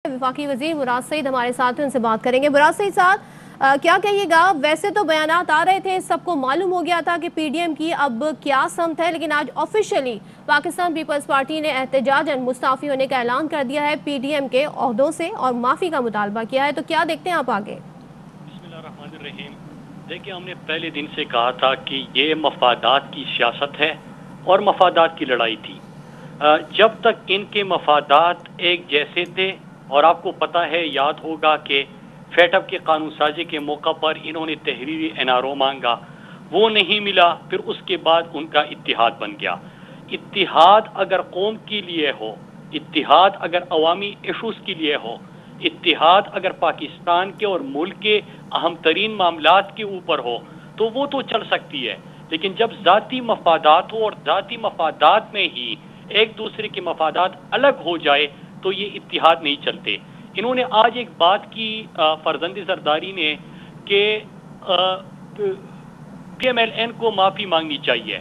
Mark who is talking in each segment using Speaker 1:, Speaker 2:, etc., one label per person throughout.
Speaker 1: وفاقی وزیر مراد سعید ہمارے ساتھ ہیں، ان سے بات کریں گے۔ مراد سعید صاحب، کیا کہیے گا؟ ویسے تو بیانات آ رہے تھے، سب کو معلوم ہو گیا تھا کہ پی ڈی ایم کی اب کیا سمت ہے، لیکن آج آفیشیلی پاکستان پیپلز پارٹی نے احتجاجاً مستعفی ہونے کا اعلان کر دیا ہے، پی ڈی ایم کے عہدوں سے، اور معافی کا مطالبہ کیا ہے۔ تو کیا دیکھتے ہیں آپ آگے؟
Speaker 2: بسم اللہ الرحمن الرحیم۔ دیکھیں، ہم نے پہلے دن سے کہا تھا کہ یہ مفادات کی سیاست ہے اور مفادات کی لڑائی تھی۔ جب تک ان کے مفادات ایک جیسے تھے، اور آپ کو پتہ ہے، یاد ہوگا کہ فیٹ اپ کے قانون سازی کے موقع پر انہوں نے تحریری این آر او مانگا، وہ نہیں ملا، پھر اس کے بعد ان کا اتحاد بن گیا۔ اتحاد اگر قوم کے لیے ہو، اتحاد اگر عوامی ایشوز کے لیے ہو، اتحاد اگر پاکستان کے اور ملک کے اہم ترین معاملات کے اوپر ہو، تو وہ تو چل سکتی ہے، لیکن جب ذاتی مفادات ہو اور ذاتی مفادات میں ہی ایک دوسرے کے مفادات الگ ہو جائے تو یہ اتحاد نہیں چلتے۔ انہوں نے آج ایک بات کی فرزند زرداری نے کہ پی ایم ایل این کو معافی مانگنی چاہیے۔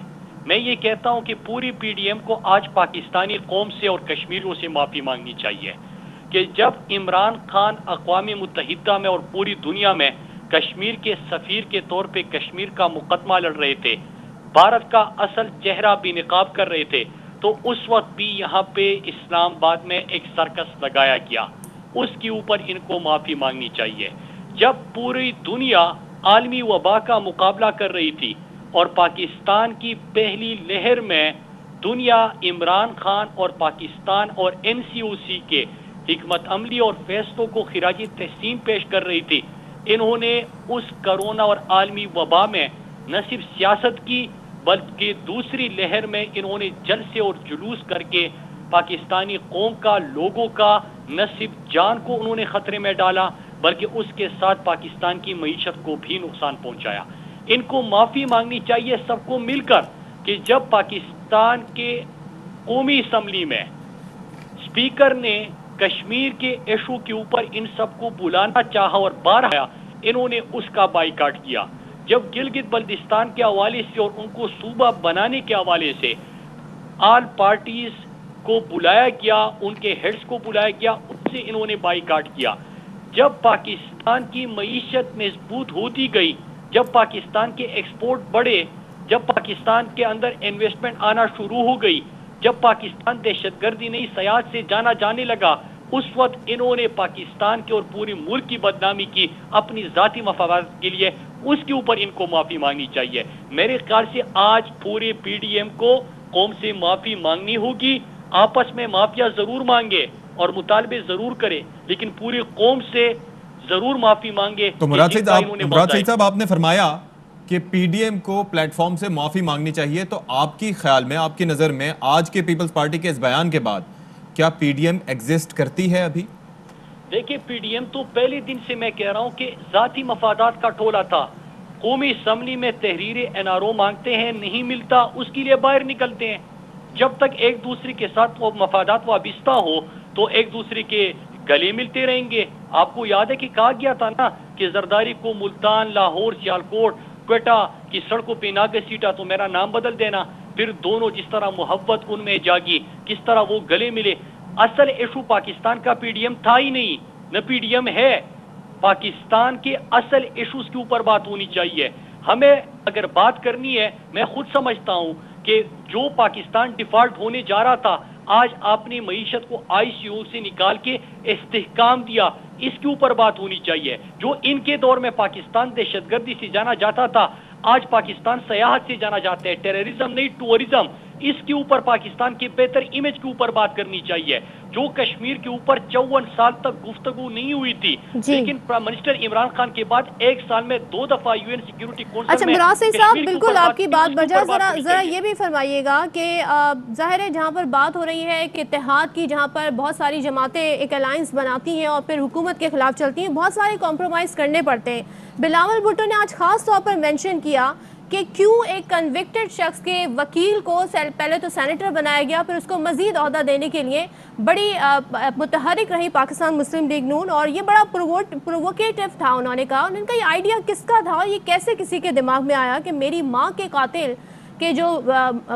Speaker 2: میں یہ کہتا ہوں کہ پوری پی ڈی ایم کو آج پاکستانی قوم سے اور کشمیریوں سے معافی مانگنی چاہیے کہ جب عمران خان اقوام متحدہ میں اور پوری دنیا میں کشمیر کے سفیر کے طور پہ کشمیر کا مقدمہ لڑ رہے تھے، بھارت کا اصل چہرہ بھی نقاب کر رہے تھے، تو اس وقت بھی یہاں پہ اسلام آباد میں ایک سرکس لگایا گیا، اس کے اوپر ان کو معافی مانگنی چاہیے۔ جب پوری دنیا عالمی وبا کا مقابلہ کر رہی تھی اور پاکستان کی پہلی لہر میں دنیا عمران خان اور پاکستان اور این سی او سی کے حکمت عملی اور فیصلوں کو خراج تحسین پیش کر رہی تھی، انہوں نے اس کرونا اور عالمی وبا میں نہ صرف سیاست کی بلکہ دوسری لہر میں انہوں نے جلسے اور جلوس کر کے پاکستانی قوم کا، لوگوں کا نہ صرف جان کو انہوں نے خطرے میں ڈالا بلکہ اس کے ساتھ پاکستان کی معیشت کو بھی نقصان پہنچایا۔ ان کو معافی مانگنی چاہیے سب کو مل کر کہ جب پاکستان کے قومی اسمبلی میں اسپیکر نے کشمیر کے ایشو کے اوپر ان سب کو بلانا چاہا اور بارہا انہوں نے اس کا بائیکاٹ کیا۔ جب گلگت بلتستان کے حوالے سے اور ان کو صوبہ بنانے کے حوالے سے آل پارٹیز کو بلایا گیا، ان کے ہیڈز کو بلایا گیا، اس سے انہوں نے بائیکاٹ کیا۔ جب پاکستان کی معیشت مضبوط ہوتی گئی، جب پاکستان کے ایکسپورٹ بڑھے، جب پاکستان کے اندر انویسٹمنٹ آنا شروع ہو گئی، جب پاکستان دہشت گردی نہیں سیاحت سے جانا جانے لگا، اس وقت انہوں نے پاکستان کے اور پوری ملک کی بدنامی کی اپنی ذاتی مفادات کے لیے، اس کے اوپر ان کو معافی مانگنی چاہیے۔ میرے خیال سے آج پورے پی ڈی ایم کو قوم سے معافی مانگنی ہوگی، آپس میں معافیا ضرور مانگے اور مطالبے ضرور کرے، لیکن پوری قوم سے ضرور معافی مانگے۔
Speaker 3: تو مراد سعید صاحب، آپ نے فرمایا کہ پی ڈی ایم کو پلیٹ فارم سے معافی مانگنی چاہیے، تو آپ کی خیال میں، آپ کی نظر میں آج کے پیپلز پارٹی کے اس بیان کے بعد کیا پی ڈی ایم ایگزسٹ کرتی ہے ابھی؟
Speaker 2: دیکھیں، پی ڈی ایم تو پہلے دن سے میں کہہ رہا ہوں کہ ذاتی مفادات کا ٹولہ تھا۔ قومی اسمبلی میں تحریر این آر او مانگتے ہیں، نہیں ملتا، اس کے لیے باہر نکلتے ہیں۔ جب تک ایک دوسرے کے ساتھ وہ مفادات وابستہ ہو تو ایک دوسرے کے گلے ملتے رہیں گے۔ آپ کو یاد ہے کہ کہا گیا تھا نا کہ زرداری کو ملتان، لاہور، سیالکوٹ، کوئٹہ کی سڑکوں پہ نہ گھسیٹا تو میرا نام بدل دینا۔ پھر دونوں جس طرح محبت ان میں جاگی، کس طرح وہ گلے ملے۔ اصل ایشو پاکستان کا پی ڈی ایم تھا ہی نہیں، نہ پی ڈی ایم ہے۔ پاکستان کے اصل ایشوز کے اوپر بات ہونی چاہیے۔ ہمیں اگر بات کرنی ہے، میں خود سمجھتا ہوں کہ جو پاکستان ڈیفالٹ ہونے جا رہا تھا، آج آپ نے معیشت کو آئی سی یو سے نکال کے استحکام دیا، اس کے اوپر بات ہونی چاہیے۔ جو ان کے دور میں پاکستان دہشت گردی سے جانا جاتا تھا، آج پاکستان سیاحت سے جانا جاتا ہے، ٹیررزم نہیں، ٹورزم۔ اس کے اوپر پاکستان کے بہتر امیج کے اوپر بات کرنی چاہیے۔ جو کشمیر کے اوپر 54 سال تک گفتگو نہیں ہوئی تھی، لیکن پرائم منسٹر عمران خان کے بعد ایک سال میں 2 دفعہ یو این سیکیورٹی کونسل میں
Speaker 1: مراد سعید صاحب، بالکل آپ کی بات بجا، ذرا یہ بھی فرمائیے گا کہ ظاہر ہے جہاں پر بات ہو رہی ہے کہ اتحاد کی، جہاں پر بہت ساری جماعتیں ایک الائنس بناتی ہیں اور پھر حکومت کے خلاف چلتی ہیں، بہت سارے کمپرومائز کرنے پڑتے ہیں۔ بلاول بھٹو نے آج خاص طور پر مینشن کیا کہ کیوں ایک کنوکٹڈ شخص کے وکیل کو پہلے تو سینیٹر بنایا گیا، پھر اس کو مزید عہدہ دینے کے لیے بڑی متحرک رہی پاکستان مسلم لیگ نون، اور یہ بڑا پرووکیٹو تھا۔ انہوں نے کہا، ان کا یہ آئیڈیا کس کا تھا، یہ کیسے کسی کے دماغ میں آیا کہ میری ماں کے قاتل کے جو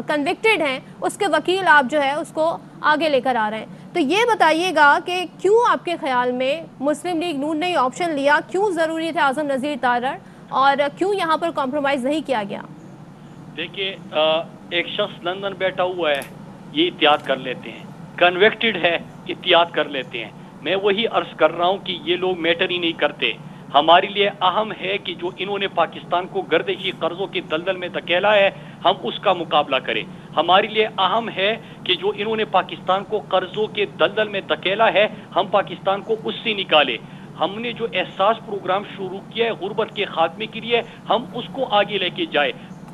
Speaker 1: کنوکٹڈ ہیں اس کے وکیل آپ جو ہے اس کو آگے لے کر آ رہے ہیں. تو یہ بتائیے گا کہ کیوں آپ کے خیال میں مسلم لیگ نون نے یہ آپشن لیا, کیوں ضروری تھے اعظم نذیر تارڑ, اور کیوں یہاں پر کمپرومائز نہیں کیا گیا؟
Speaker 2: دیکھیے ایک شخص لندن بیٹھا ہوا ہے, یہ اتحاد کر لیتے ہیں, کنویکٹڈ ہے اتحاد کر لیتے ہیں. میں وہی عرض کر رہا ہوں کہ یہ لوگ میٹر ہی نہیں کرتے. ہمارے لیے اہم ہے کہ جو انہوں نے پاکستان کو گردشی قرضوں کے دلدل میں دھکیلا ہے ہم اس کا مقابلہ کریں. ہمارے لیے اہم ہے کہ جو انہوں نے پاکستان کو قرضوں کے دلدل میں دھکیلا ہے ہم پاکستان کو اس سے نکالے. ہم نے جو احساس پروگرام شروع کیا ہے غربت کے خاتمے کے لیے ہم اس کو آگے لے کے جائے.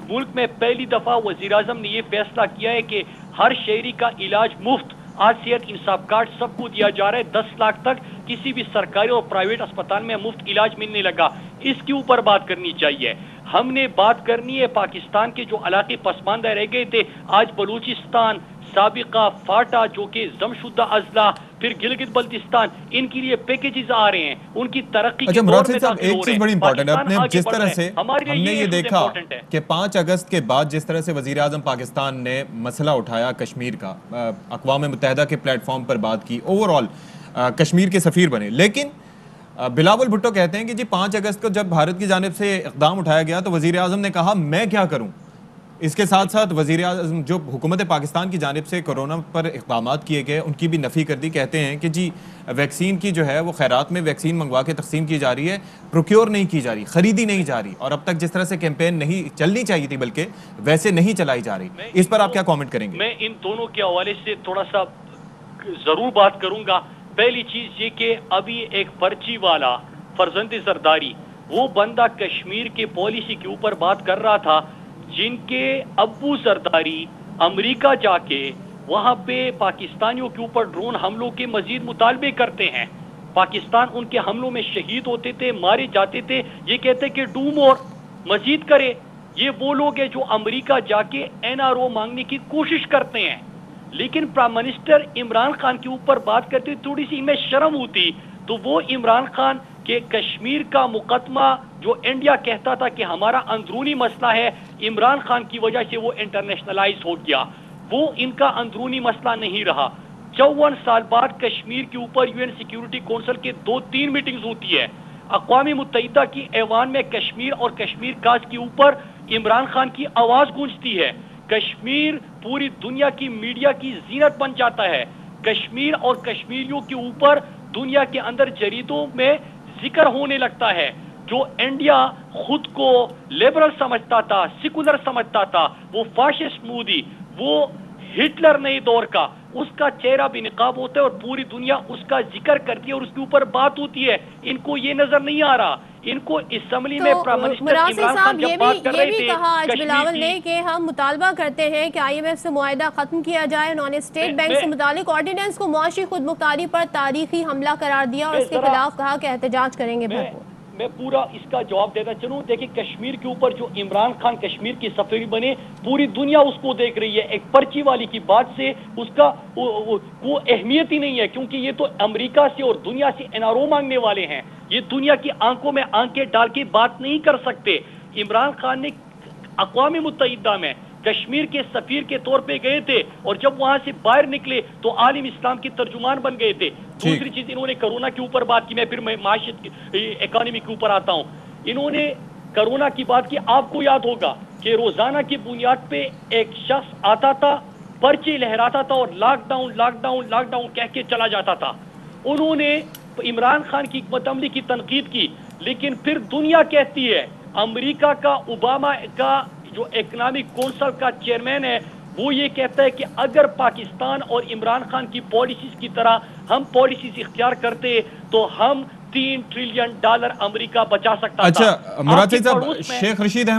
Speaker 2: ملک میں پہلی دفعہ وزیر اعظم نے یہ فیصلہ کیا ہے کہ ہر شہری کا علاج مفت. آج صحت انصاف کارڈ سب کو دیا جا رہا ہے, 10 لاکھ تک کسی بھی سرکاری اور پرائیویٹ اسپتال میں مفت علاج ملنے لگا. اس کے اوپر بات کرنی چاہیے. ہم نے بات کرنی ہے پاکستان کے جو علاقے پسماندہ رہ گئے تھے, آج بلوچستان, سابقہ فاٹا جو کہ ضم شدہ اضلاع, پھر گلگت بلتستان, ان کے لیے پیکیجز آ رہے ہیں, ان کی ترقی کے دور میں داخل ہو رہے ہیں.
Speaker 3: ایک چیز بڑی امپورٹنٹ ہے, اپنے جس طرح سے ہم نے یہ دیکھا کہ 5 اگست کے بعد جس طرح سے وزیر اعظم پاکستان نے مسئلہ اٹھایا کشمیر کا, اقوام متحدہ کے پلیٹ فارم پر بات کی, اوور آل کشمیر کے سفیر بنے, لیکن بلاول بھٹو کہتے ہیں کہ جی 5 اگست کو جب بھارت کی جانب سے اقدام اٹھایا گیا تو وزیر اعظم نے کہا میں کیا کروں. اس کے ساتھ ساتھ وزیر اعظم جو حکومت پاکستان کی جانب سے کورونا پر اقدامات کیے گئے ان کی بھی نفی کر دی. کہتے ہیں کہ جی ویکسین کی جو ہے وہ خیرات میں ویکسین منگوا کے تقسیم کی جا رہی ہے, پروکیور نہیں کی جا رہی, خریدی نہیں جا رہی, اور اب تک جس طرح سے کیمپین نہیں چلنی چاہیے تھی بلکہ ویسے نہیں چلائی جا رہی. اس پر آپ کیا کامنٹ کریں گے؟
Speaker 2: میں ان دونوں کے حوالے سے تھوڑا سا ضرور بات کروں گا. پہلی چیز یہ کہ ابھی ایک پرچی والا فرزند زرداری وہ بندہ کشمیر کے پالیسی کے اوپر بات کر رہا تھا, جن کے ابو زرداری امریکہ جا کے وہاں پہ پاکستانیوں کے اوپر ڈرون حملوں کے مزید مطالبے کرتے ہیں. پاکستان ان کے حملوں میں شہید ہوتے تھے, مارے جاتے تھے, یہ کہتے کہ ڈو مور, مزید کرے. یہ وہ لوگ ہیں جو امریکہ جا کے NRO مانگنے کی کوشش کرتے ہیں. لیکن پرائم منسٹر عمران خان کے اوپر بات کرتے تھوڑی سی میں شرم ہوتی, تو وہ عمران خان کہ کشمیر کا مقدمہ جو انڈیا کہتا تھا کہ ہمارا اندرونی مسئلہ ہے, عمران خان کی وجہ سے وہ انٹرنیشنلائز ہو گیا. وہ ان کا اندرونی مسئلہ نہیں رہا. 54 سال بعد کشمیر کے اوپر UN سیکیورٹی کونسل کے 2-3 میٹنگز ہوتی ہے. اقوام متحدہ کی ایوان میں کشمیر اور کشمیر کاج کے اوپر عمران خان کی آواز گونجتی ہے. کشمیر پوری دنیا کی میڈیا کی زینت بن جاتا ہے. کشمیر اور کشمیریوں کے اوپر دنیا کے اندر جریدوں میں ذکر ہونے لگتا ہے. جو انڈیا خود کو لیبرل سمجھتا تھا, سیکولر سمجھتا تھا, وہ فاشسٹ مودی, وہ ہٹلر نئے دور کا, اس کا چہرہ بھی نقاب ہوتا ہے اور پوری دنیا اس کا ذکر کرتی ہے اور اس کے اوپر بات ہوتی ہے. ان کو یہ نظر نہیں آ رہا. ان کو اسمبلی میں پرائم منسٹر عمران خان جب بات کر رہے تھے,
Speaker 1: کہا آج بلاول نے کہ ہم مطالبہ کرتے ہیں کہ IMF سے معاہدہ ختم کیا جائے. انہوں نے اسٹیٹ بینک سے متعلق آرڈیننس کو معاشی خود مختاری پر تاریخی حملہ قرار دیا اور اس کے خلاف کہا کہ احتجاج کریں گے.
Speaker 2: میں پورا اس کا جواب دینا چاہوں. دیکھیں کشمیر کے اوپر جو عمران خان کشمیر کے سفیر بنے, پوری دنیا اس کو دیکھ رہی ہے. ایک پرچی والی کی بات سے اس کا وہ اہمیت ہی نہیں ہے, کیونکہ یہ تو امریکہ سے اور دنیا سے NRO مانگنے والے ہیں. یہ دنیا کی آنکھوں میں آنکھیں ڈال کے بات نہیں کر سکتے. عمران خان نے اقوام متحدہ میں کشمیر کے سفیر کے طور پہ گئے تھے اور جب وہاں سے باہر نکلے تو عالم اسلام کے ترجمان بن گئے تھے. دوسری چیز انہوں نے کرونا کے اوپر بات کی. میں پھر معاشیت اکانومی کے اوپر آتا ہوں. انہوں نے کرونا کی بات کی. آپ کو یاد ہوگا کہ روزانہ کی بنیاد پہ ایک شخص آتا تھا, پرچے لہراتا تھا اور lockdown lockdown lockdown کہہ کے چلا جاتا تھا. انہوں نے عمران خان کی حکمت عملی کی تنقید کی, لیکن پھر دنیا کہتی ہے, امریکہ کا اوباما کا جو اکنامک کونسل کا چیئرمین ہے وہ یہ کہتا ہے کہ اگر پاکستان اور عمران خان کی پالیسیز کی طرح ہم پالیسیز اختیار کرتے تو ہم $3 ٹریلین امریکہ بچا سکتا تھا.
Speaker 3: اچھا مراد صاحب, شیخ رشید احمد